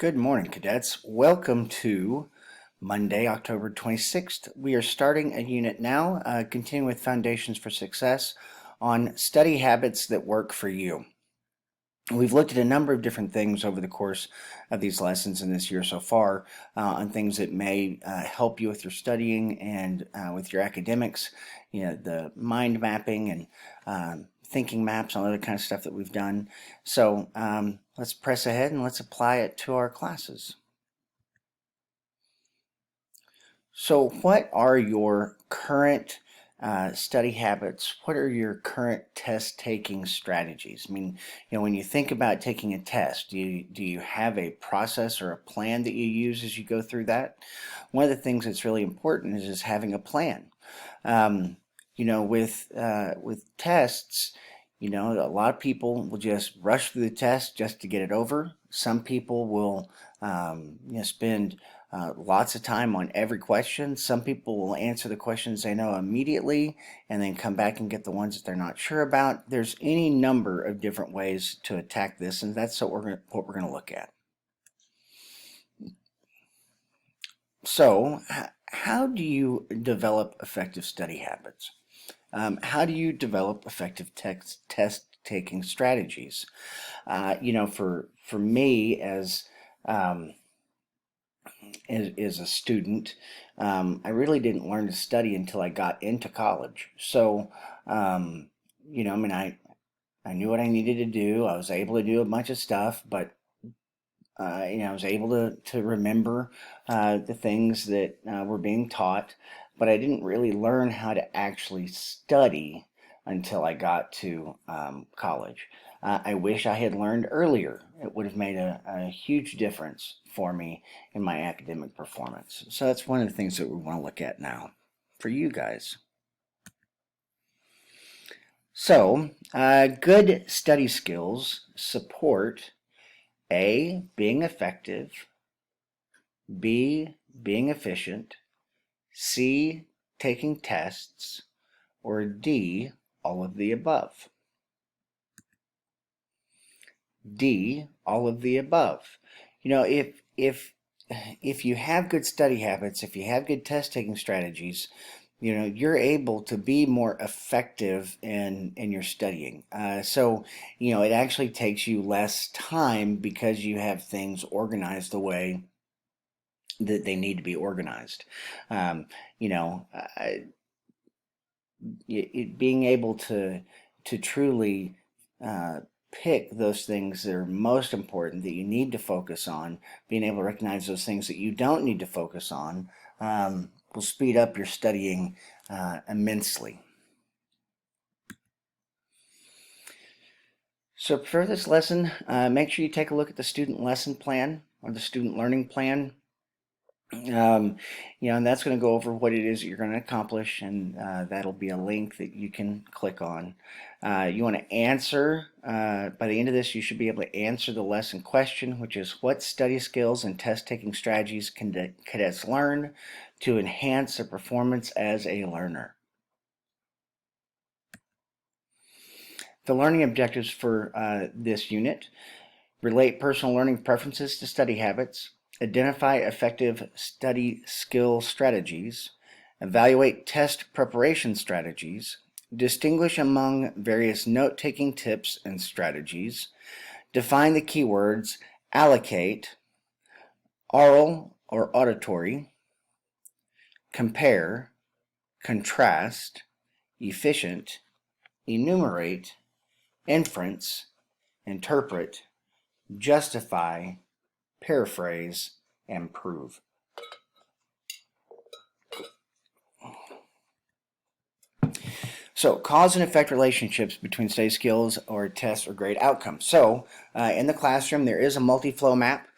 Good morning, cadets. Welcome to Monday, October 26th. We are starting a unit now, continuing with Foundations for Success on study habits that work for you. We've looked at a number of different things over the course of these lessons in this year so far on things that may help you with your studying and with your academics, the mind mapping and thinking maps, all other kind of stuff that we've done. So let's press ahead and let's apply it to our classes. So what are your current study habits? What are your current test taking strategies? I mean, when you think about taking a test, do you have a process or a plan that you use as you go through that? One of the things that's really important is just having a plan. With tests, a lot of people will just rush through the test just to get it over. Some people will, spend lots of time on every question. Some people will answer the questions they know immediately and then come back and get the ones that they're not sure about. There's any number of different ways to attack this, and that's what we're going to look at. So, how do you develop effective study habits? How do you develop effective test-taking strategies? For me as a student, I really didn't learn to study until I got into college. So, I knew what I needed to do. I was able to do a bunch of stuff, but I was able to remember the things that were being taught, but I didn't really learn how to actually study until I got to college. I wish I had learned earlier. It would have made a huge difference for me in my academic performance. So that's one of the things that we want to look at now for you guys. So, good study skills support A, being effective, B, being efficient, C, taking tests, or D, all of the above. D, all of the above. If you have good study habits, if you have good test taking strategies, you're able to be more effective in your studying. So it actually takes you less time because you have things organized the way that they need to be organized. Being able to truly pick those things that are most important that you need to focus on, being able to recognize those things that you don't need to focus on, will speed up your studying immensely. So for this lesson, make sure you take a look at the student lesson plan or the student learning plan. And that's going to go over what it is that you're going to accomplish, and that'll be a link that you can click on. You want to answer, by the end of this, you should be able to answer the lesson question, which is what study skills and test-taking strategies can cadets learn to enhance their performance as a learner? The learning objectives for this unit: relate personal learning preferences to study habits, identify effective study skill strategies, evaluate test preparation strategies, distinguish among various note-taking tips and strategies, define the keywords allocate, oral or auditory, compare, contrast, efficient, enumerate, inference, interpret, justify, paraphrase, and prove. So, cause and effect relationships between study skills or test or grade outcomes. So, in the classroom, there is a multi-flow map.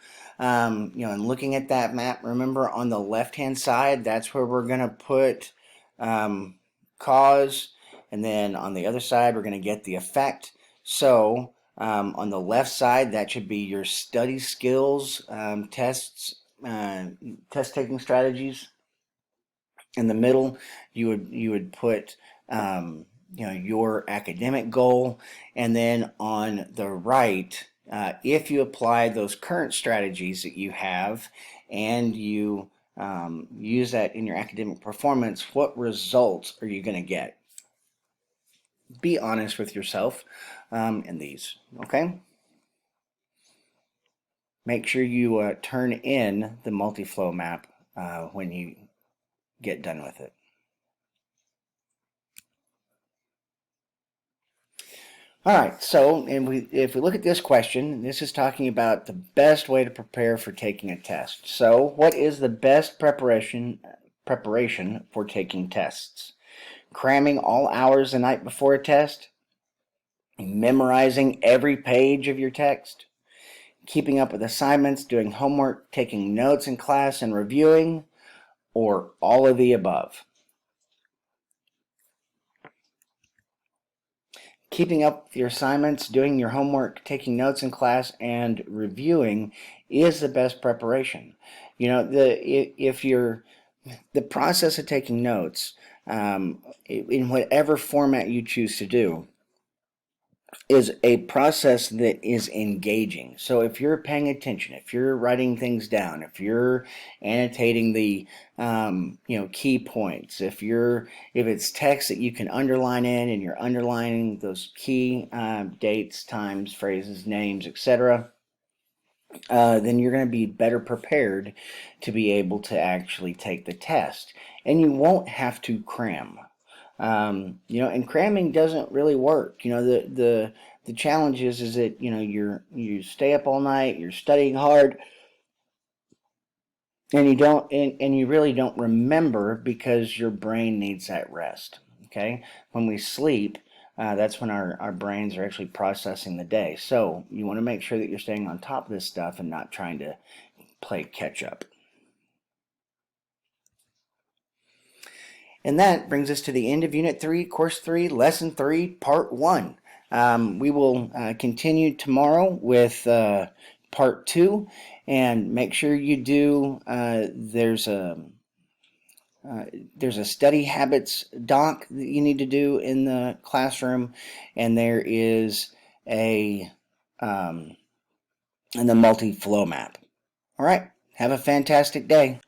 And looking at that map, remember on the left-hand side, that's where we're going to put cause, and then on the other side, we're going to get the effect. So, on the left side, that should be your study skills, test taking strategies. In the middle, you would put your academic goal, and then on the right, if you apply those current strategies that you have and you use that in your academic performance, what results are you going to get? Be honest with yourself in these, okay? Make sure you turn in the multi-flow map when you get done with it. All right, so if we look at this question, this is talking about the best way to prepare for taking a test. So what is the best preparation for taking tests? Cramming all hours the night before a test? Memorizing every page of your text? Keeping up with assignments, doing homework, taking notes in class, and reviewing? Or all of the above? Keeping up with your assignments, doing your homework, taking notes in class, and reviewing is the best preparation. You know, the process of taking notes, in whatever format you choose to do, is a process that is engaging. So if you're paying attention, if you're writing things down, if you're annotating the key points, if it's text that you can underline in and you're underlining those key dates, times, phrases, names, etc., then you're going to be better prepared to be able to actually take the test, and you won't have to cram. And cramming doesn't really work. The challenge is that you stay up all night, you're studying hard, and you really don't remember because your brain needs that rest. Okay, when we sleep, that's when our brains are actually processing the day. So you want to make sure that you're staying on top of this stuff and not trying to play catch up. And that brings us to the end of Unit 3, Course 3, Lesson 3, Part 1. We will continue tomorrow with Part 2, and make sure you do, there's a study habits doc that you need to do in the classroom, and there is and the multi-flow map. All right, have a fantastic day.